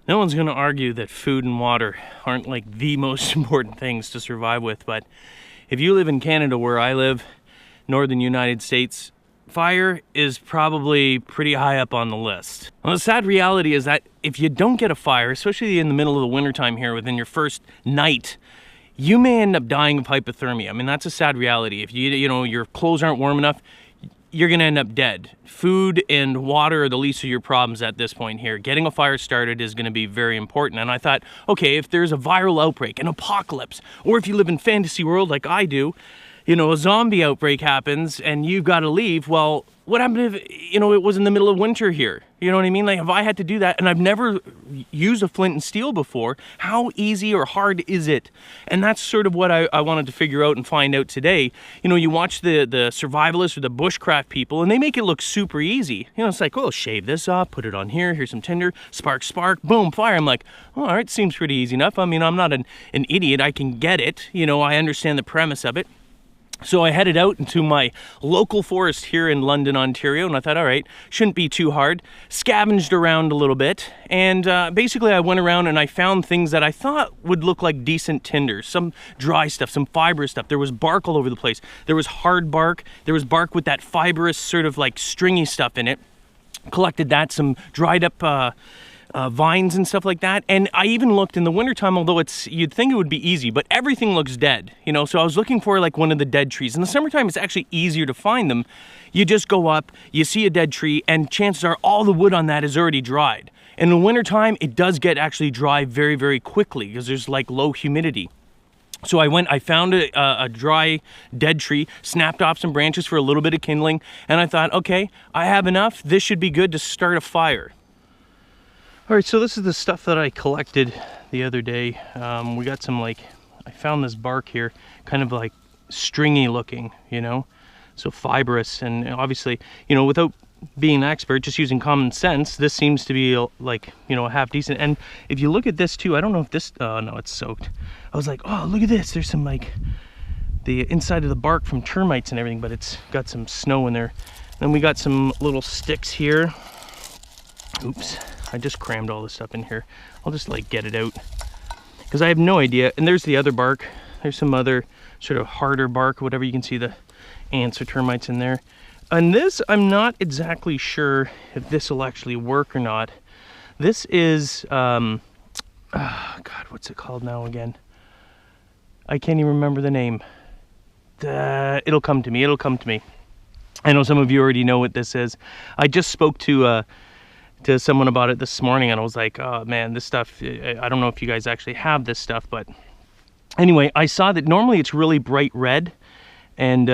No one's going to argue that food and water aren't like the most important things to survive with, but if you live in Canada where I live, northern United States, fire is probably pretty high up on the list. Well, the sad reality is that if you don't get a fire, especially in the middle of the wintertime here within your first night, you may end up dying of hypothermia. I mean, that's a sad reality. If you know, your clothes aren't warm enough, you're gonna end up dead. Food and water are the least of your problems at this point here. Getting a fire started is gonna be very important. And I thought, okay, if there's a viral outbreak, an apocalypse, or if you live in fantasy world like I do, you know, a zombie outbreak happens and you've gotta leave, well, what happened if, you know, it was in the middle of winter here? You know what I mean? Like if I had to do that and I've never used a flint and steel before, how easy or hard is it? And that's sort of what I wanted to figure out and find out today. You know, you watch the survivalists or the bushcraft people and they make it look super easy. You know, it's like, oh, shave this off, put it on here, here's some tinder, spark, boom, fire. I'm like, oh, all right, seems pretty easy enough. I mean, I'm not an idiot, I can get it. You know, I understand the premise of it. So I headed out into my local forest here in London, Ontario, and I thought, all right, shouldn't be too hard. Scavenged around a little bit, and basically I went around and I found things that I thought would look like decent tinder. Some dry stuff, some fibrous stuff. There was bark all over the place. There was hard bark. There was bark with that fibrous sort of like stringy stuff in it. Collected that, some dried up vines and stuff like that. And I even looked in the wintertime, although you'd think it would be easy, but everything looks dead, you know? So I was looking for like one of the dead trees. In the summertime, it's actually easier to find them. You just go up, you see a dead tree, and chances are all the wood on that is already dried. In the wintertime, it does get actually dry very, very quickly because there's like low humidity. So I found a dry, dead tree, snapped off some branches for a little bit of kindling, and I thought, okay, I have enough. This should be good to start a fire. All right, so this is the stuff that I collected the other day. We got some I found this bark here, kind of like stringy looking, you know, so fibrous, and obviously, you know, without being an expert, just using common sense, this seems to be like, you know, half decent. And if you look at this too, I don't know if this, oh no, it's soaked. I was like, oh, look at this. There's some like the inside of the bark from termites and everything, but it's got some snow in there. Then we got some little sticks here. Oops, I just crammed all this stuff in here. I'll just like get it out because I have no idea. And there's the other bark. There's some other sort of harder bark, whatever. You can see the ants or termites in there. And this, I'm not exactly sure if this will actually work or not. This is, God, what's it called now again? I can't even remember the name. It'll come to me, it'll come to me. I know some of you already know what this is. I just spoke to someone about it this morning and I was like, oh man, this stuff, I don't know if you guys actually have this stuff, but anyway, I saw that normally it's really bright red, and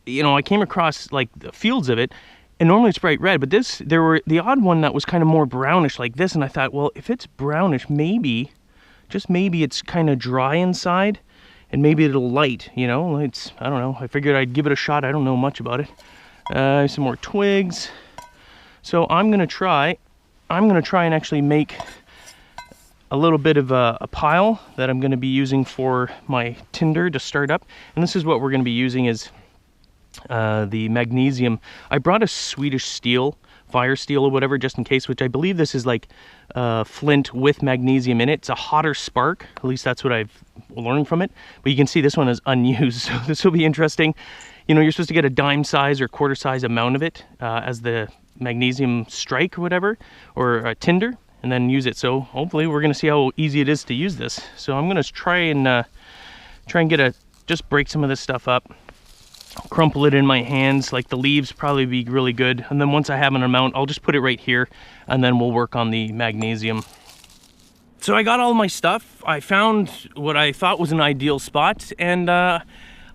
you know, I came across like the fields of it, and normally it's bright red, but there were the odd one that was kind of more brownish like this, and I thought, well, if it's brownish, maybe, just maybe it's kind of dry inside, and maybe it'll light, you know, I don't know, I figured I'd give it a shot. I don't know much about it. Some more twigs. So I'm gonna try and actually make a little bit of a pile that I'm gonna be using for my tinder to start up. And this is what we're gonna be using is the magnesium. I brought a Swedish steel, fire steel or whatever, just in case, which I believe this is like flint with magnesium in it. It's a hotter spark, at least that's what I've learned from it. But you can see this one is unused, so this will be interesting. You know, you're supposed to get a dime size or quarter size amount of it as the magnesium strike or whatever, or a tinder, and then use it. So hopefully we're gonna see how easy it is to use this. So I'm gonna try and just break some of this stuff up, crumple it in my hands, like the leaves probably be really good. And then once I have an amount, I'll just put it right here and then we'll work on the magnesium. So I got all my stuff. I found what I thought was an ideal spot, and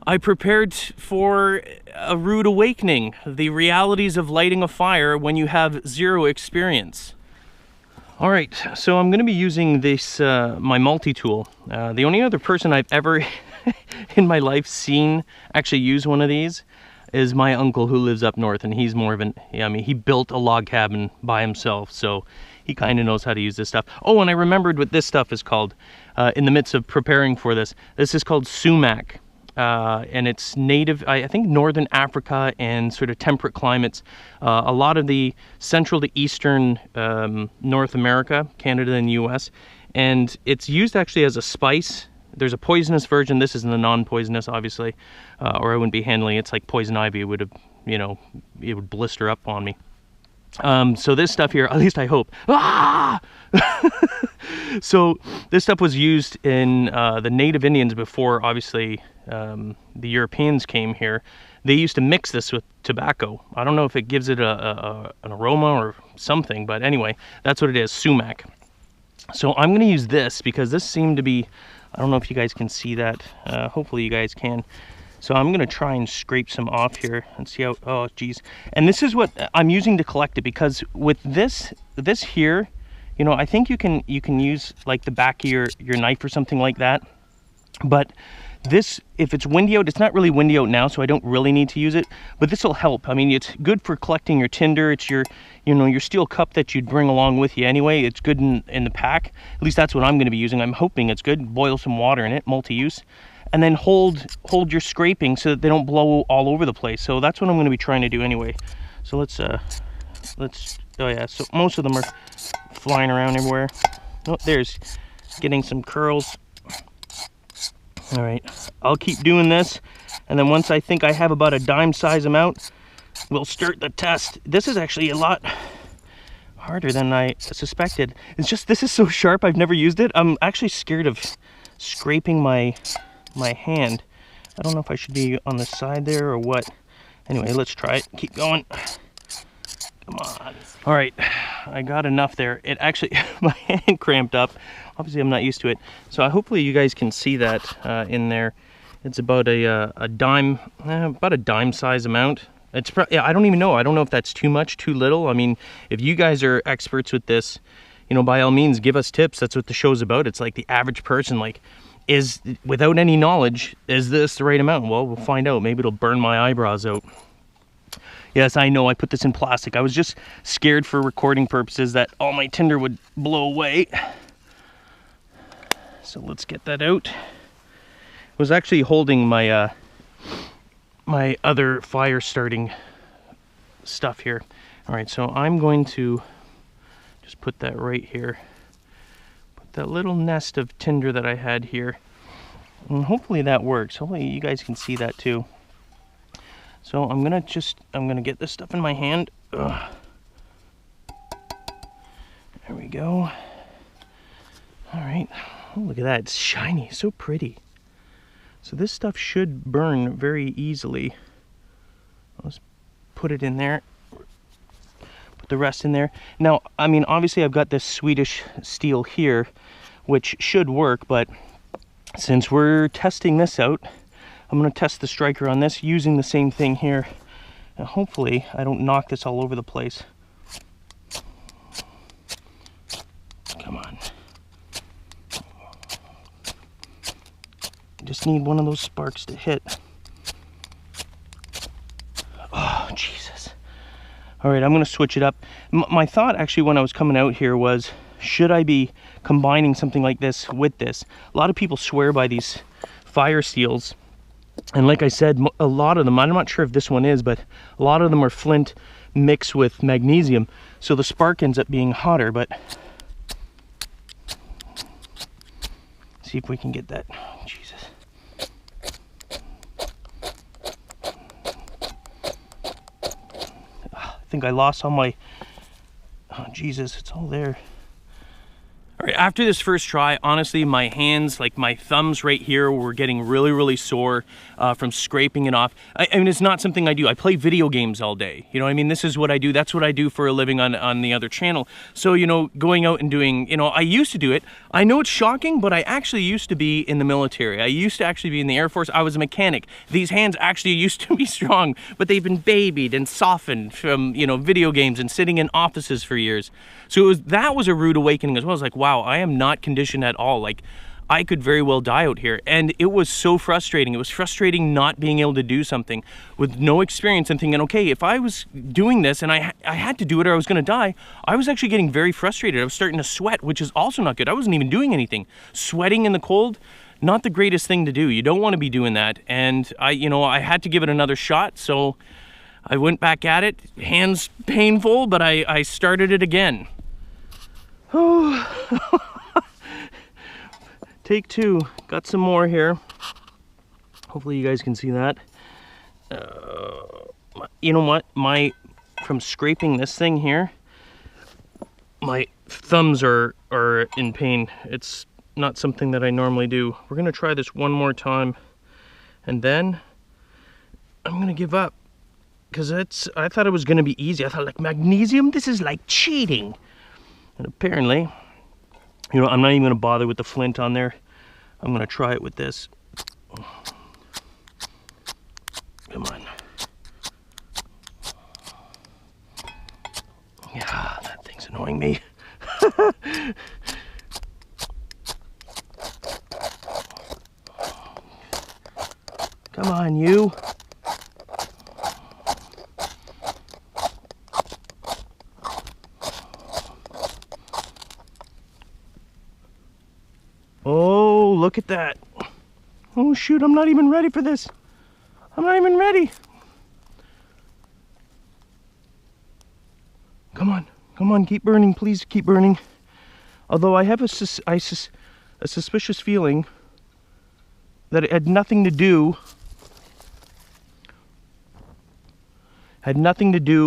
I prepared for a rude awakening, the realities of lighting a fire when you have zero experience. All right, so I'm gonna be using this, my multi-tool. The only other person I've ever in my life seen actually use one of these is my uncle who lives up north, and he's more of an, I mean, he built a log cabin by himself, so he kind of knows how to use this stuff. Oh, and I remembered what this stuff is called in the midst of preparing for this. This is called sumac. and it's native, I think, northern Africa and sort of temperate climates. A lot of the central to eastern North America, Canada and the US, and it's used actually as a spice. There's a poisonous version. This isn't the non-poisonous, obviously, or I wouldn't be handling it. It's like poison ivy. It would have, you know, it would blister up on me. So this stuff here, at least I hope. Ah! So this stuff was used in the native Indians before, obviously, the Europeans came here. They used to mix this with tobacco. I don't know if it gives it an aroma or something, but anyway, that's what it is, sumac. So I'm going to use this because this seemed to be, I don't know if you guys can see that. Hopefully you guys can. So I'm going to try and scrape some off here and see how, oh geez. And this is what I'm using to collect it, because with this here, you know, I think you can use like the back of your knife or something like that. But this, if it's windy out, it's not really windy out now, so I don't really need to use it, but this will help. I mean, it's good for collecting your tinder. It's your, you know, your steel cup that you'd bring along with you anyway. It's good in the pack. At least that's what I'm going to be using. I'm hoping it's good. Boil some water in it, multi-use, and then hold your scraping so that they don't blow all over the place. So that's what I'm going to be trying to do anyway. So let's oh yeah, so most of them are flying around everywhere. Oh, there's getting some curls. All right, I'll keep doing this, and then once I think I have about a dime size amount, we'll start the test. This is actually a lot harder than I suspected. It's just, this is so sharp, I've never used it. I'm actually scared of scraping my hand. I don't know if I should be on the side there or what. Anyway, let's try it. Keep going. Come on. All right, I got enough there. It actually, my hand cramped up. Obviously, I'm not used to it. So hopefully you guys can see that in there. It's about a dime, about a dime size amount. It's yeah, I don't even know. I don't know if that's too much, too little. I mean, if you guys are experts with this, you know, by all means, give us tips. That's what the show's about. It's like the average person, like, is, without any knowledge, is this the right amount? Well, we'll find out. Maybe it'll burn my eyebrows out. Yes, I know I put this in plastic. I was just scared for recording purposes that all my tinder would blow away. So let's get that out. I was actually holding my my other fire starting stuff here. All right, so I'm going to just put that right here. Put that little nest of tinder that I had here. And hopefully that works. Hopefully you guys can see that too. So I'm gonna get this stuff in my hand. Ugh. There we go. All right, oh, look at that, it's shiny, so pretty. So this stuff should burn very easily. Let's put it in there, put the rest in there. Now, I mean, obviously I've got this Swedish steel here, which should work, but since we're testing this out, I'm gonna test the striker on this using the same thing here. And hopefully I don't knock this all over the place. Come on. Just need one of those sparks to hit. Oh, Jesus. All right, I'm gonna switch it up. My thought actually when I was coming out here was, should I be combining something like this with this? A lot of people swear by these fire steels. And like I said, a lot of them, I'm not sure if this one is, but a lot of them are flint mixed with magnesium. So the spark ends up being hotter, but see if we can get that. Jesus. I think I lost all my, oh Jesus, it's all there. All right, after this first try, honestly, my hands, like my thumbs right here, were getting really, really sore from scraping it off. I mean, it's not something I do. I play video games all day. You know what I mean? This is what I do. That's what I do for a living on the other channel. So, you know, going out and doing, you know, I used to do it. I know it's shocking, but I actually used to be in the military. I used to actually be in the Air Force. I was a mechanic. These hands actually used to be strong, but they've been babied and softened from, you know, video games and sitting in offices for years. So that was a rude awakening as well. I was like, wow, I am not conditioned at all. Like, I could very well die out here. And it was so frustrating. It was frustrating not being able to do something with no experience and thinking, okay, if I was doing this and I had to do it or I was gonna die, I was actually getting very frustrated. I was starting to sweat, which is also not good. I wasn't even doing anything. Sweating in the cold, not the greatest thing to do. You don't want to be doing that. And I had to give it another shot, so I went back at it. Hands painful, but I started it again. Oh. Take two. Got some more here. Hopefully you guys can see that. You know what? From scraping this thing here, my thumbs are in pain. It's not something that I normally do. We're gonna try this one more time, and then I'm gonna give up, because I thought it was gonna be easy. I thought, like, magnesium, this is like cheating. And apparently, I'm not even gonna bother with the flint on there. I'm gonna try it with this. Come on. Yeah, that thing's annoying me. Come on, you. Oh, look at that. Oh shoot, I'm not even ready for this. I'm not even ready. Come on, keep burning, please keep burning. Although I have a suspicious feeling that it had nothing to do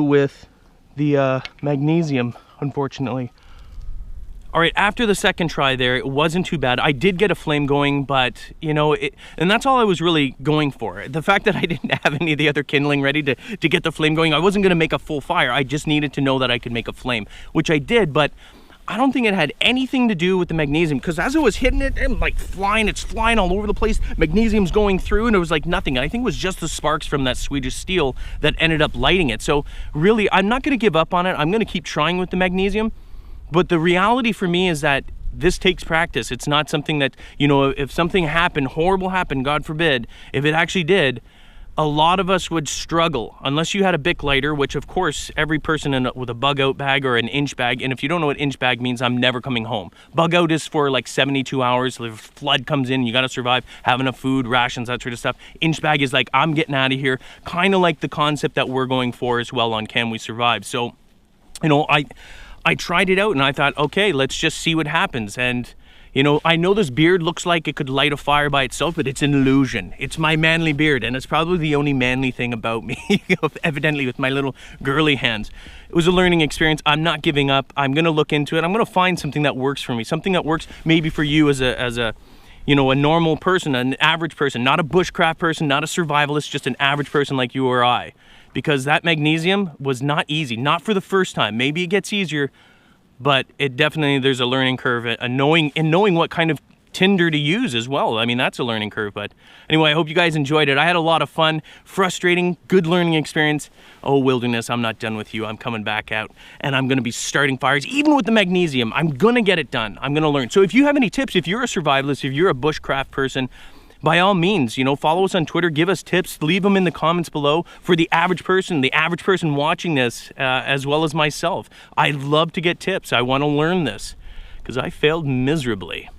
with the magnesium, unfortunately. All right, after the second try there, it wasn't too bad. I did get a flame going, but and that's all I was really going for. The fact that I didn't have any of the other kindling ready to get the flame going, I wasn't gonna make a full fire. I just needed to know that I could make a flame, which I did, but I don't think it had anything to do with the magnesium, because as I was hitting it, it's flying all over the place. Magnesium's going through, and it was like nothing. I think it was just the sparks from that Swedish steel that ended up lighting it. So really, I'm not gonna give up on it. I'm gonna keep trying with the magnesium. But the reality for me is that this takes practice. It's not something that, if something happened, horrible happened, God forbid, if it actually did, a lot of us would struggle unless you had a Bic lighter, which of course every person with a bug out bag or an inch bag. And if you don't know what inch bag means, I'm never coming home. Bug out is for like 72 hours. The flood comes in, you got to survive, have enough food, rations, that sort of stuff. Inch bag is like, I'm getting out of here. Kind of like the concept that we're going for as well on Can We Survive? So, I tried it out and I thought, okay, let's just see what happens. And, I know this beard looks like it could light a fire by itself, but it's an illusion. It's my manly beard, and it's probably the only manly thing about me, evidently with my little girly hands. It was a learning experience. I'm not giving up. I'm gonna look into it. I'm gonna find something that works for me, something that works maybe for you as a normal person, an average person, not a bushcraft person, not a survivalist, just an average person like you or I. Because that magnesium was not easy, not for the first time. Maybe it gets easier, but it definitely, there's a learning curve, and knowing what kind of tinder to use as well. I mean, that's a learning curve. But anyway, I hope you guys enjoyed it. I had a lot of fun, frustrating, good learning experience. Oh, wilderness, I'm not done with you. I'm coming back out, and I'm gonna be starting fires, even with the magnesium. I'm gonna get it done. I'm gonna learn. So if you have any tips, if you're a survivalist, if you're a bushcraft person, by all means, follow us on Twitter, give us tips, leave them in the comments below for the average person watching this, as well as myself. I love to get tips. I want to learn this because I failed miserably.